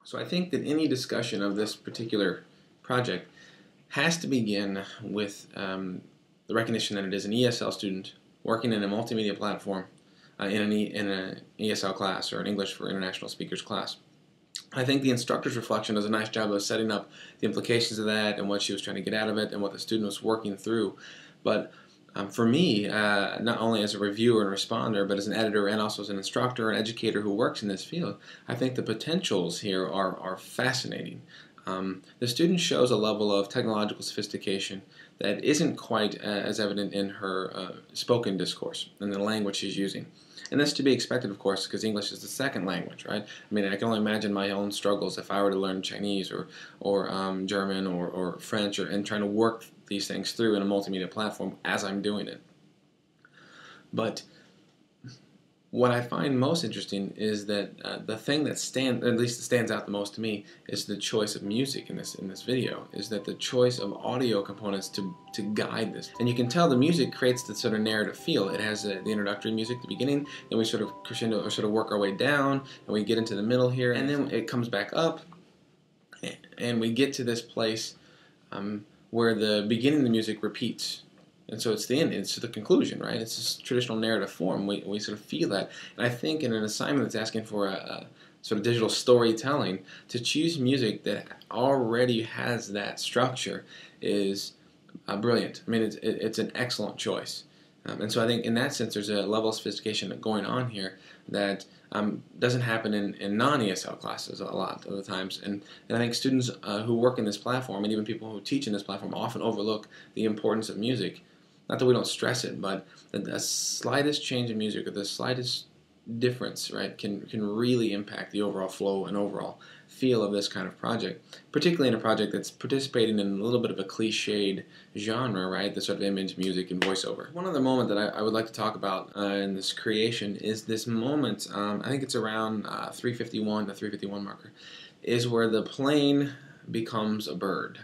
So I think that any discussion of this particular project has to begin with the recognition that it is an ESL student working in a multimedia platform in an ESL class or an English for International Speakers class. I think the instructor's reflection does a nice job of setting up the implications of that and what she was trying to get out of it and what the student was working through. But for me, not only as a reviewer and responder, but as an editor and also as an instructor and educator who works in this field, I think the potentials here are fascinating. The student shows a level of technological sophistication that isn't quite as evident in her spoken discourse and the language she's using. And that's to be expected, of course, because English is the second language, right? I mean, I can only imagine my own struggles if I were to learn Chinese or German or French and trying to work these things through in a multimedia platform as I'm doing it. But what I find most interesting is that the thing that stands out the most to me is the choice of music in this video. Is that the choice of audio components to guide this, and you can tell the music creates the sort of narrative feel. It has the introductory music at the beginning, then we sort of crescendo or sort of work our way down, and we get into the middle here, and then it comes back up, and we get to this place where the beginning of the music repeats. And so it's the end, it's the conclusion, right? It's this traditional narrative form. We sort of feel that. And I think in an assignment that's asking for a sort of digital storytelling, to choose music that already has that structure is brilliant. I mean, it's an excellent choice. And so I think in that sense there's a level of sophistication going on here that doesn't happen in non-ESL classes a lot of the times. And I think students who work in this platform and even people who teach in this platform often overlook the importance of music. Not that we don't stress it, but the slightest change in music or the slightest difference, right, can really impact the overall flow and overall feel of this kind of project, particularly in a project that's participating in a little bit of a cliched genre, right, the sort of image, music, and voiceover. One other moment that I would like to talk about in this creation is this moment, I think it's around 351, the 351 marker, is where the plane becomes a bird.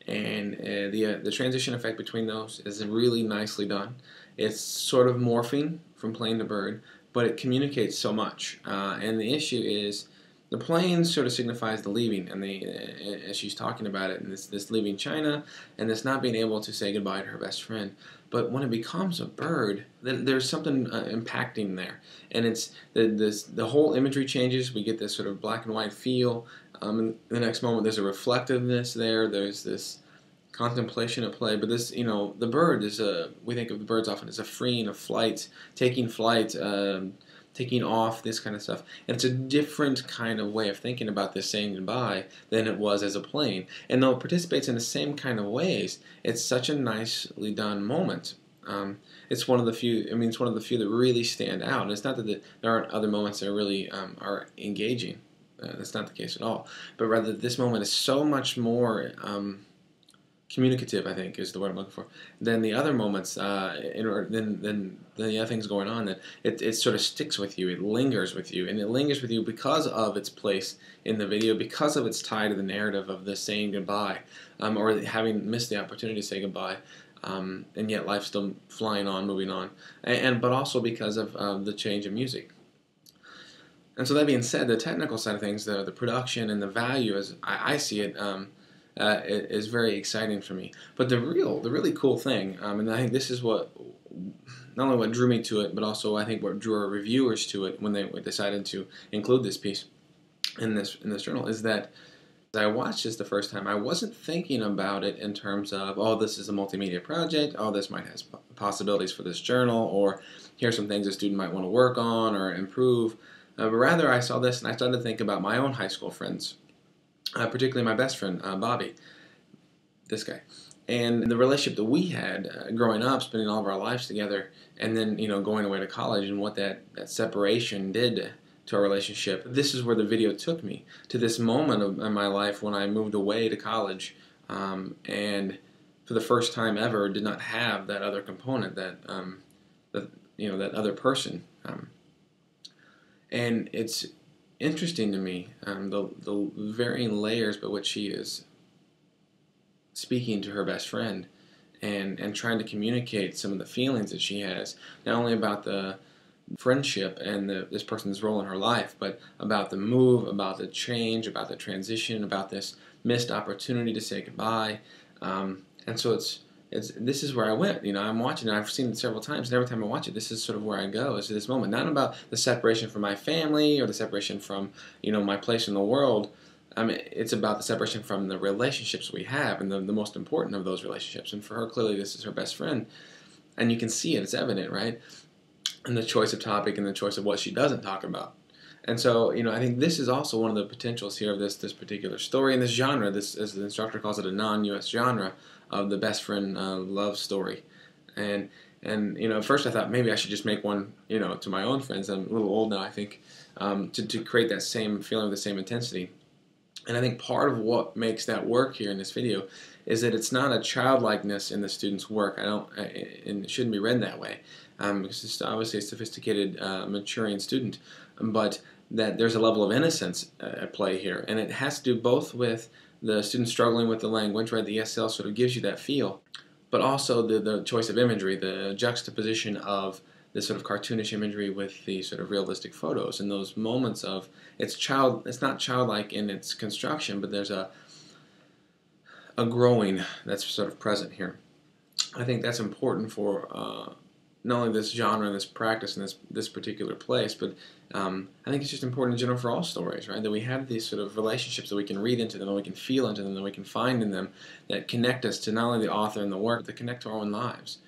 And the transition effect between those is really nicely done. It's sort of morphing from plane to bird, but it communicates so much. And the issue is the plane sort of signifies the leaving, and as she's talking about it, and this leaving China, and this not being able to say goodbye to her best friend. But when it becomes a bird, there's something impacting there, and it's the whole imagery changes. We get this sort of black and white feel. In the next moment, there's a reflectiveness there. There's this contemplation at play. But this, the bird is we think of the birds often as a freeing of flight, taking flight, taking off, this kind of stuff. And it's a different kind of way of thinking about this saying goodbye than it was as a plane. And though it participates in the same kind of ways, it's such a nicely done moment. It's one of the few. I mean, it's one of the few that really stand out. And it's not that there aren't other moments that really are engaging. That's not the case at all. But rather, this moment is so much more communicative, I think, is the word I'm looking for, than the other moments, than the other things going on. That it sort of sticks with you. It lingers with you, and it lingers with you because of its place in the video, because of its tie to the narrative of the saying goodbye, or having missed the opportunity to say goodbye. And yet life's still flying on, moving on, but also because of the change of music. And so that being said, the technical side of things, the production and the value, as I see it, is very exciting for me. But the really cool thing, and I think this is what not only what drew me to it, but also I think what drew our reviewers to it when they decided to include this piece in this journal, is that as I watched this the first time, I wasn't thinking about it in terms of, oh, this is a multimedia project, oh, this might have possibilities for this journal, or here's some things a student might want to work on or improve. But rather, I saw this and I started to think about my own high school friends, particularly my best friend, Bobby, this guy, and the relationship that we had growing up, spending all of our lives together, and then going away to college, and what that separation did to our relationship. This is where the video took me, to this moment in my life when I moved away to college, and for the first time ever did not have that other component, that other person. And it's interesting to me, the varying layers by which she is speaking to her best friend and trying to communicate some of the feelings that she has, not only about the friendship and this person's role in her life, but about the move, about the change, about the transition, about this missed opportunity to say goodbye. And so this is where I went. I'm watching it. I've seen it several times, and every time I watch it, this is sort of where I go. Is this moment, not about the separation from my family or the separation from my place in the world. It's about the separation from the relationships we have, and the most important of those relationships. And for her, clearly, this is her best friend, and you can see it. It's evident, right? And the choice of topic and the choice of what she doesn't talk about. And so, I think this is also one of the potentials here of this particular story and this genre. This, as the instructor calls it, a non-U.S. genre of the best friend love story. And at first I thought maybe I should just make one, to my own friends. I'm a little old now, I think, to create that same feeling with the same intensity. And I think part of what makes that work here in this video is that it's not a childlikeness in the student's work. And it shouldn't be read that way, because it's obviously a sophisticated, maturing student, but that there's a level of innocence at play here, and it has to do both with the student struggling with the language, right? The ESL sort of gives you that feel, but also the choice of imagery, the juxtaposition of this sort of cartoonish imagery with the sort of realistic photos, and those moments of it's not childlike in its construction, but there's a growing that's sort of present here. I think that's important for not only this genre and this practice and this particular place, but I think it's just important in general for all stories, right? That we have these sort of relationships that we can read into them, that we can feel into them, that we can find in them, that connect us to not only the author and the work, but that connect to our own lives.